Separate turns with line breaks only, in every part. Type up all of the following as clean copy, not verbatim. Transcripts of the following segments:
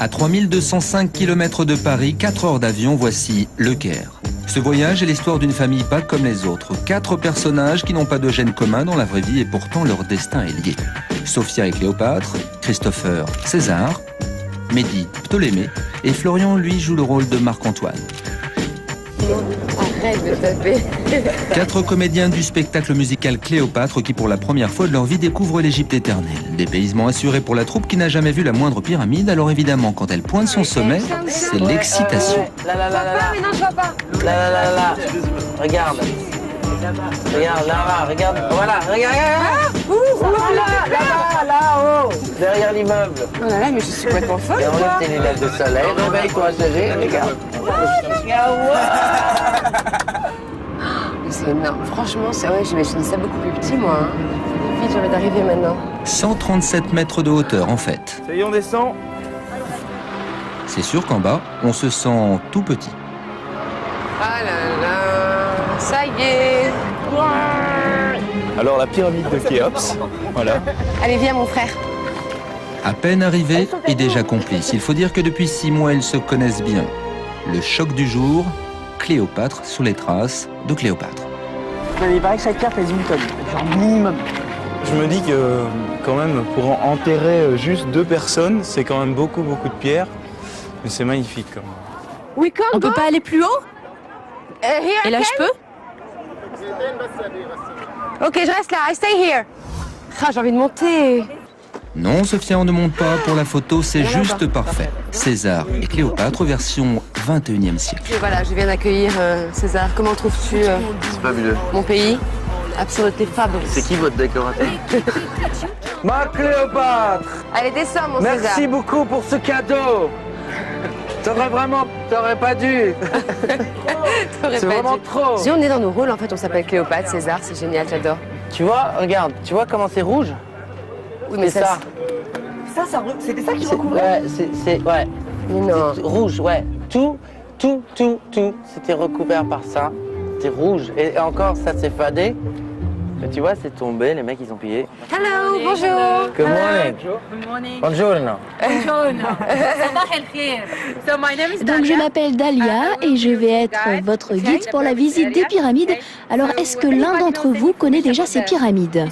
À 3205 km de Paris, 4 heures d'avion, voici Le Caire. Ce voyage est l'histoire d'une famille pas comme les autres. 4 personnages qui n'ont pas de gènes communs dans la vraie vie et pourtant leur destin est lié. Sophia et Cléopâtre, Christopher, César, Mehdi, Ptolémée et Florian, lui, joue le rôle de Marc-Antoine.
Arrête de taper.
4 comédiens du spectacle musical Cléopâtre qui pour la première fois de leur vie découvrent l'Égypte éternelle. Dépaysement assuré pour la troupe qui n'a jamais vu la moindre pyramide, alors évidemment quand elle pointe son sommet, c'est l'excitation.
Là, là, là, là, là.
Mais non, je vois pas.
Là, là, là, là. Regarde. Regarde, là, regarde. Voilà, regarde. Là, là-haut. Derrière l'immeuble.
Oh là là, mais je suis complètement folle.
Et enlève tes lunettes de soleil. Réveille-toi, chérie. Regarde.
C'est énorme. Franchement, c'est vrai, j'imaginais ça beaucoup plus petit, moi. Hein. Vite, j'ai envie d'arriver maintenant.
137 mètres de hauteur en fait.
Ça y est, on descend.
C'est sûr qu'en bas, on se sent tout petit.
Ah là là, ça y est.
Alors la pyramide de Khéops, voilà.
Allez, viens, mon frère.
À peine arrivés et déjà complices. Il faut dire que depuis 6 mois, ils se connaissent bien. Le choc du jour, Cléopâtre sous les traces de Cléopâtre.
Il paraît que chaque pierre pèse une tonne, genre minimum.
Je me dis que quand même pour enterrer juste 2 personnes, c'est quand même beaucoup de pierres. Mais c'est magnifique quand même.
On peut pas aller plus haut? Et là, je peux?
Ok, je reste là. I stay here. Ah, j'ai envie de monter.
Non, Sophia, on ne monte pas. Pour la photo, c'est juste parfait. César et Cléopâtre, version 21e siècle.
Et voilà, je viens d'accueillir César. Comment trouves-tu
C'est fabuleux.
mon pays? Absolument fabuleux.
C'est qui votre décorateur? Ma Cléopâtre!
Allez, descends, mon
Merci
César.
beaucoup pour ce cadeau! T'aurais pas dû!
T'aurais
C'est
pas
vraiment
dû.
trop!
Si on est dans nos rôles, en fait, on s'appelle Cléopâtre, César, c'est génial, j'adore.
Tu vois, regarde, tu vois comment c'est rouge?
Oui, mais
C'est ça.
C'était ça qui
C'est-
recouvrait.
Ouais, ouais.
Mais non.
C'est rouge, ouais. Tout, c'était recouvert par ça. C'était rouge. Et encore, ça s'est fadé. Mais tu vois, c'est tombé, les mecs, ils ont pillé.
Hello, bonjour.
Good morning.
Good morning.
Buongiorno.
Donc je m'appelle Dalia et je vais être votre guide pour la visite des pyramides. Alors est-ce que l'un d'entre vous connaît déjà ces pyramides?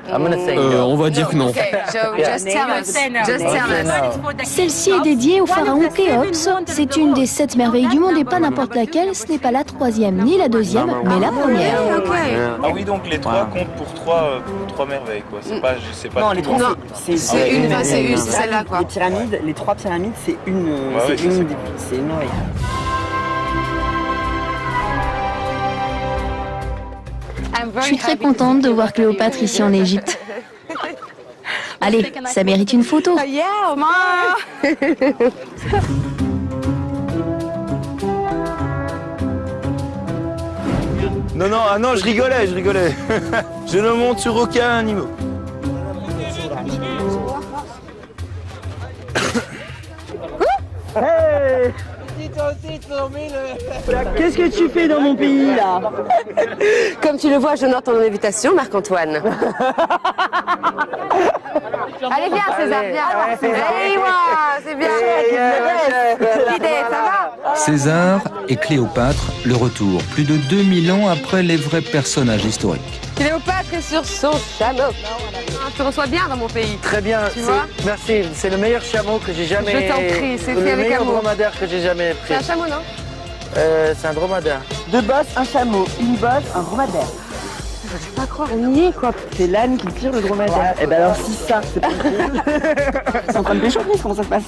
I'm gonna say no.
On va dire que non.
Okay, so just tell us. Just tell us.
Celle-ci est dédiée au pharaon Khéops. C'est une des 7 merveilles du monde et pas n'importe laquelle. Ce n'est pas la 3e ni la 2e, mais la première.
Ah oui, donc les 3 comptent pour 3 merveilles, quoi. C'est pas
Non,
tout
les
grand.
3,
Non, c'est c'est celle-là, quoi.
Les pyramides, les 3 pyramides, c'est une,
ouais,
c'est
je sais.
une, c'est une oreille.
Je suis très contente de voir Cléopâtre ici en Égypte. Allez, ça mérite une photo.
Yeah,
Non, non, ah non, je rigolais. Je ne monte sur aucun niveau.
Hey! Qu'est-ce que tu fais dans mon pays là?
Comme tu le vois, j'honore ton invitation, Marc-Antoine. Allez, viens, César, viens. Hey, wow, c'est bien. L'idée, ça va?
César et Cléopâtre, le retour. Plus de 2000 ans après les vrais personnages historiques.
Cléopâtre est sur son chameau. Tu reçois bien dans mon pays.
Très bien,
Tu vois?
merci. C'est le meilleur chameau que j'ai jamais...
Je t'en prie, c'est fait
le
avec
meilleur
amour.
dromadaire que j'ai jamais
C'est
pris.
un chameau, non?
C'est un dromadaire.
2 bosses, un chameau, une bosse, un dromadaire.
Je peux pas croire, on y est, quoi.
C'est l'âne qui tire le dromadaire. Et ben alors si ça, c'est pas Ils sont en train de pécho, comment ça se passe?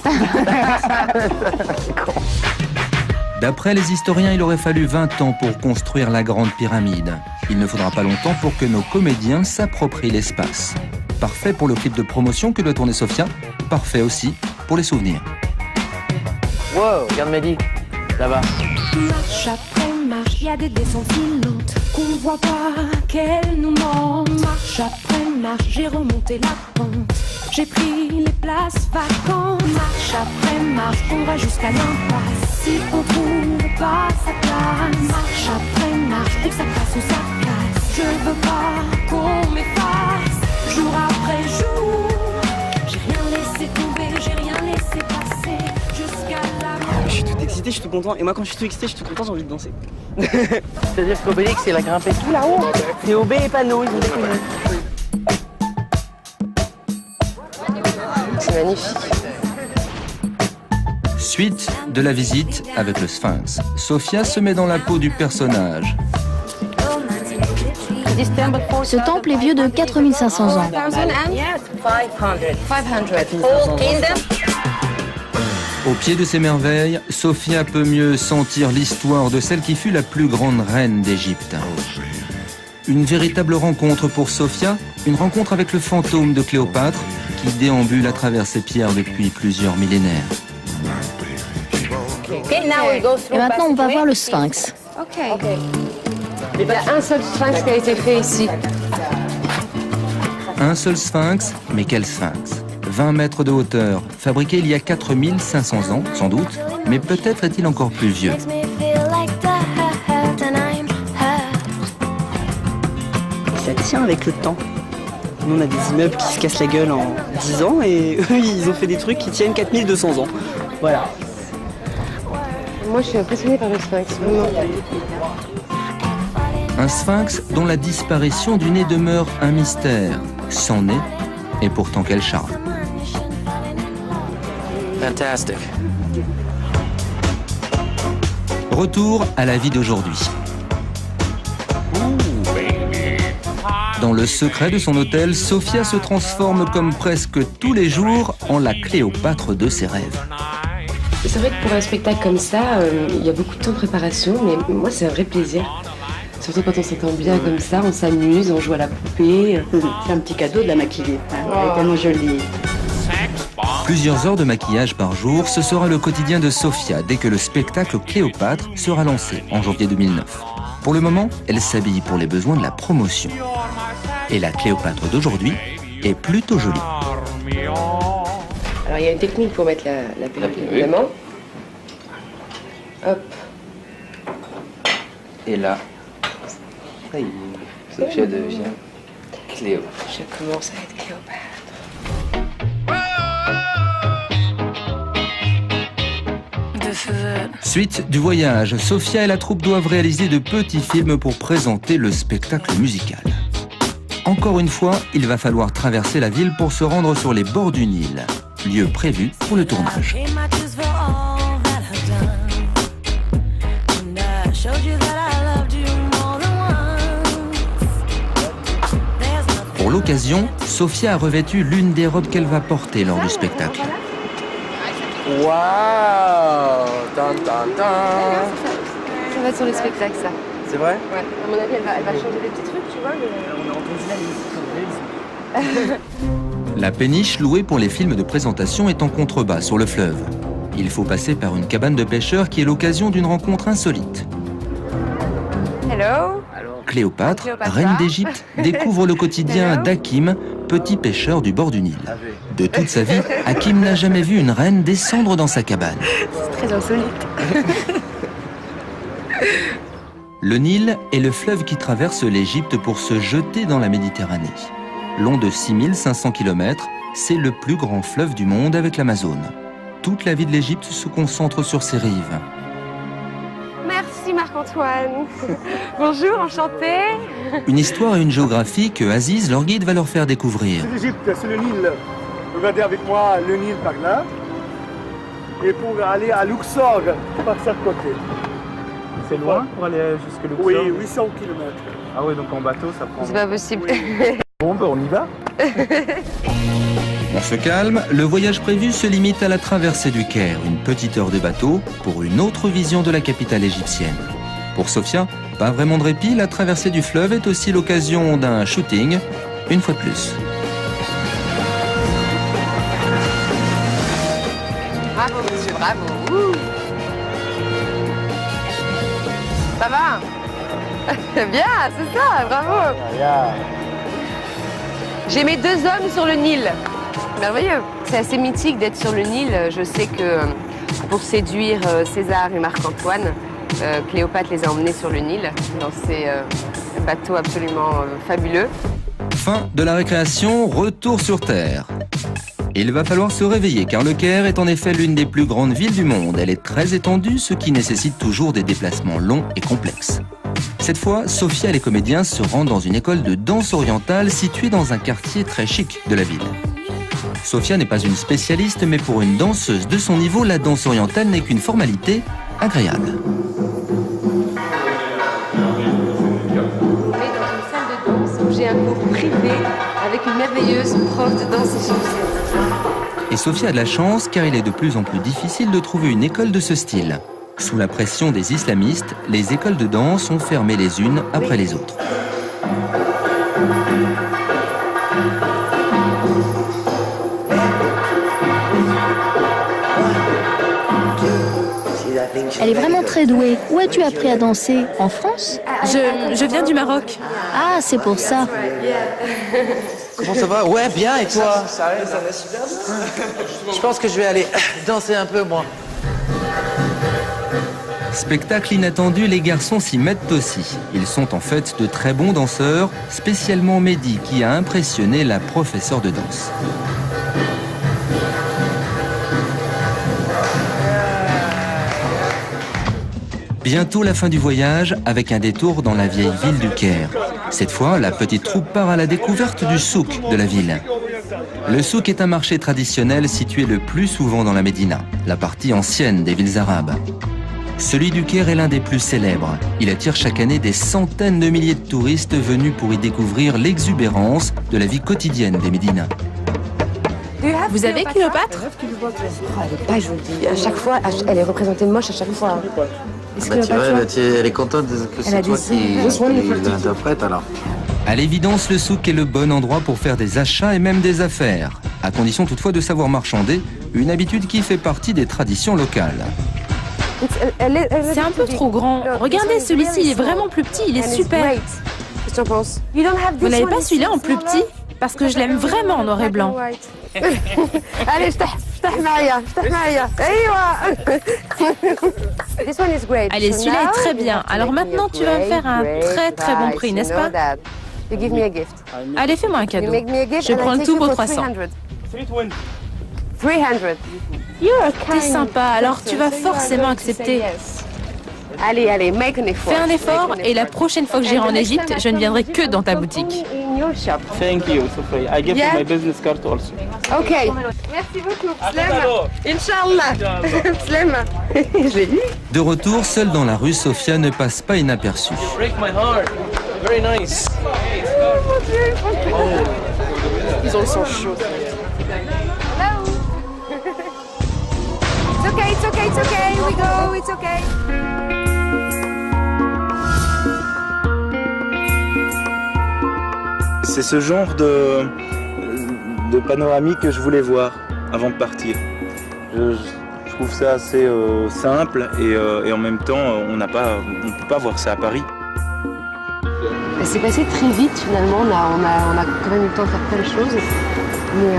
D'après les historiens, il aurait fallu 20 ans pour construire la Grande Pyramide. Il ne faudra pas longtemps pour que nos comédiens s'approprient l'espace. Parfait pour le clip de promotion que doit tourner Sophia, parfait aussi pour les souvenirs.
Wow, regarde Mehdi, là-bas.
Marche après marche, y a des descentes si lentes qu'on voit pas qu'elles nous mentent. Marche après marche, j'ai remonté la pente. J'ai pris les places vacantes. Marche après marche, on va jusqu'à l'impasse. Si on trouve pas sa place, marche après marche, ou ça passe ou ça casse. Je veux pas qu'on m'efface, jour après jour. J'ai rien laissé tomber, j'ai rien laissé
excité, je suis tout content. Et moi, quand je suis tout excité, je suis tout content, j'ai envie de danser.
C'est-à-dire qu'Obélix, il a grimpé tout là-haut.
C'est Obé et Pano, ils ont déconné.
C'est magnifique.
Suite de la visite avec le Sphinx. Sophia se met dans la peau du personnage.
Ce temple est vieux de 4500 ans.
500.
Au pied de ces merveilles, Sophia peut mieux sentir l'histoire de celle qui fut la plus grande reine d'Égypte. Une véritable rencontre pour Sophia, une rencontre avec le fantôme de Cléopâtre qui déambule à travers ces pierres depuis plusieurs millénaires.
Et maintenant, on va voir le Sphinx.
Ok. Il y a un seul sphinx qui a été fait ici.
Un seul sphinx, mais quel sphinx? 20 mètres de hauteur, fabriqué il y a 4500 ans, sans doute, mais peut-être est-il encore plus vieux.
Ça tient avec le temps. Nous, on a des immeubles qui se cassent la gueule en 10 ans et eux, ils ont fait des trucs qui tiennent 4200 ans. Voilà.
Moi, je suis impressionnée par le sphinx, vraiment.
Un sphinx dont la disparition du nez demeure un mystère. Sans nez, et pourtant quel charme.
Fantastic.
Retour à la vie d'aujourd'hui. Dans le secret de son hôtel, Sophia se transforme comme presque tous les jours en la Cléopâtre de ses rêves.
C'est vrai que pour un spectacle comme ça, il y a beaucoup de temps de préparation, mais moi c'est un vrai plaisir. Surtout quand on s'entend bien comme ça, on s'amuse, on joue à la poupée.
C'est un petit cadeau de la maquiller. Elle est tellement jolie.
Plusieurs heures de maquillage par jour, ce sera le quotidien de Sophia dès que le spectacle Cléopâtre sera lancé en janvier 2009. Pour le moment, elle s'habille pour les besoins de la promotion. Et la Cléopâtre d'aujourd'hui est plutôt jolie.
Alors il y a une technique pour mettre la perruque, évidemment. Hop.
Et là, ça y est, Sophia devient Cléo.
Je commence à être Cléopâtre.
Suite du voyage, Sophia et la troupe doivent réaliser de petits films pour présenter le spectacle musical. Encore une fois, il va falloir traverser la ville pour se rendre sur les bords du Nil, lieu prévu pour le tournage. Pour l'occasion, Sophia a revêtu l'une des robes qu'elle va porter lors du spectacle.
Waouh! Tan, tan, tan.
Ça va être sur le spectacle, ça.
C'est vrai?
Ouais. À mon avis, elle va changer des petits trucs, tu vois.
On a entendu la musique.
La péniche louée pour les films de présentation est en contrebas sur le fleuve. Il faut passer par une cabane de pêcheurs qui est l'occasion d'une rencontre insolite.
Hello.
Cléopâtre, reine d'Égypte, découvre le quotidien d'Hakim, petit pêcheur du bord du Nil. De toute sa vie, Hakim n'a jamais vu une reine descendre dans sa cabane.
C'est très insolite.
Le Nil est le fleuve qui traverse l'Égypte pour se jeter dans la Méditerranée. Long de 6500 km, c'est le plus grand fleuve du monde avec l'Amazone. Toute la vie de l'Égypte se concentre sur ses rives.
Merci Marc-Antoine. Bonjour, enchantée.
Une histoire et une géographie que Aziz, leur guide, va leur faire découvrir.
C'est l'Égypte, c'est le Nil. Regardez avec moi le Nil par là. Et pour aller à Luxor, par chaque côté.
C'est loin pour aller jusque Luxor?
Oui, 800 km.
Ah ouais, donc en bateau, ça prend...
C'est pas possible.
Bon, ben on y va.
On se calme, le voyage prévu se limite à la traversée du Caire, une petite heure de bateau pour une autre vision de la capitale égyptienne. Pour Sophia, pas vraiment de répit, la traversée du fleuve est aussi l'occasion d'un shooting, une fois de plus.
Bravo, monsieur, bravo. Ouh. Ça va? Bien, c'est ça, bravo. J'ai mes 2 hommes sur le Nil. Merveilleux. C'est assez mythique d'être sur le Nil. Je sais que pour séduire César et Marc-Antoine, Cléopâtre les a emmenés sur le Nil, dans ces bateaux absolument fabuleux.
Fin de la récréation, retour sur Terre. Il va falloir se réveiller car Le Caire est en effet l'une des plus grandes villes du monde. Elle est très étendue, ce qui nécessite toujours des déplacements longs et complexes. Cette fois, Sophia et les comédiens se rendent dans une école de danse orientale située dans un quartier très chic de la ville. Sophia n'est pas une spécialiste, mais pour une danseuse de son niveau, la danse orientale n'est qu'une formalité agréable.
On est dans une salle de danse où j'ai un cours privé avec une merveilleuse prof de danse égyptienne.
Et Sophia a de la chance car il est de plus en plus difficile de trouver une école de ce style. Sous la pression des islamistes, les écoles de danse ont fermé les unes après les autres.
Elle est vraiment très douée. Où as-tu appris à danser? En France?
Je viens du Maroc.
Ah, c'est pour ça.
Comment ça va? Ouais, bien, et toi? Ça va super bien. Je pense que je vais aller danser un peu, moi.
Spectacle inattendu, les garçons s'y mettent aussi. Ils sont en fait de très bons danseurs, spécialement Mehdi qui a impressionné la professeure de danse. Bientôt la fin du voyage avec un détour dans la vieille ville du Caire. Cette fois, la petite troupe part à la découverte du souk de la ville. Le souk est un marché traditionnel situé le plus souvent dans la Médina, la partie ancienne des villes arabes. Celui du Caire est l'un des plus célèbres. Il attire chaque année des centaines de milliers de touristes venus pour y découvrir l'exubérance de la vie quotidienne des Médinas.
Vous avez Cléopâtre?
Elle est pas jolie. À chaque fois, elle est représentée moche à chaque fois.
Elle est contente que c'est toi qui l'interprète alors.
À l'évidence, le souk est le bon endroit pour faire des achats et même des affaires, à condition toutefois de savoir marchander, une habitude qui fait partie des traditions locales.
C'est un peu trop grand. Regardez, celui-ci, il est vraiment plus petit, il est super.
Qu'est-ce que tu en penses?
Vous n'avez pas celui-là en plus petit? Parce que je l'aime vraiment en noir et blanc.
Allez, افتح معايا. This one is great.
Allez, celui-là est très bien. Alors maintenant, tu vas me faire un très très bon prix, n'est-ce pas?
You give me a gift.
Allez, fais-moi un cadeau.
You make me a gift
Je
and
prends
I
le
take
tout
you
pour
for
300.
300.
T'es sympa, alors tu vas forcément accepter.
Allez, make an effort.
Fais un effort et la prochaine fois que j'irai en Égypte, je ne viendrai que dans ta boutique.
Thank you, Sophia. I give you my business card also.
Ok. Merci beaucoup. Slema. Inch'Allah. Slema. Je l'ai dit.
De retour, seule dans la rue, Sophia ne passe pas inaperçue.
Break my heart. Very nice.
Ils ont le sang chaud. Hello. It's okay. We go. It's okay.
C'est ce genre de panoramique que je voulais voir avant de partir. Je trouve ça assez simple et en même temps, on ne peut pas voir ça à Paris.
C'est passé très vite finalement, on a quand même eu le temps de faire plein de choses. Mais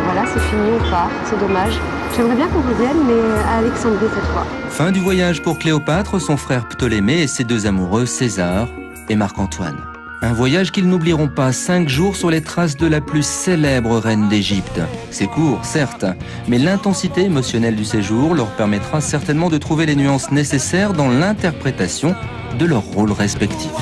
voilà, c'est fini, on part, c'est dommage. J'aimerais bien qu'on revienne, mais à Alexandrie cette fois.
Fin du voyage pour Cléopâtre, son frère Ptolémée et ses deux amoureux César et Marc-Antoine. Un voyage qu'ils n'oublieront pas, 5 jours sur les traces de la plus célèbre reine d'Égypte. C'est court, certes, mais l'intensité émotionnelle du séjour leur permettra certainement de trouver les nuances nécessaires dans l'interprétation de leurs rôles respectifs.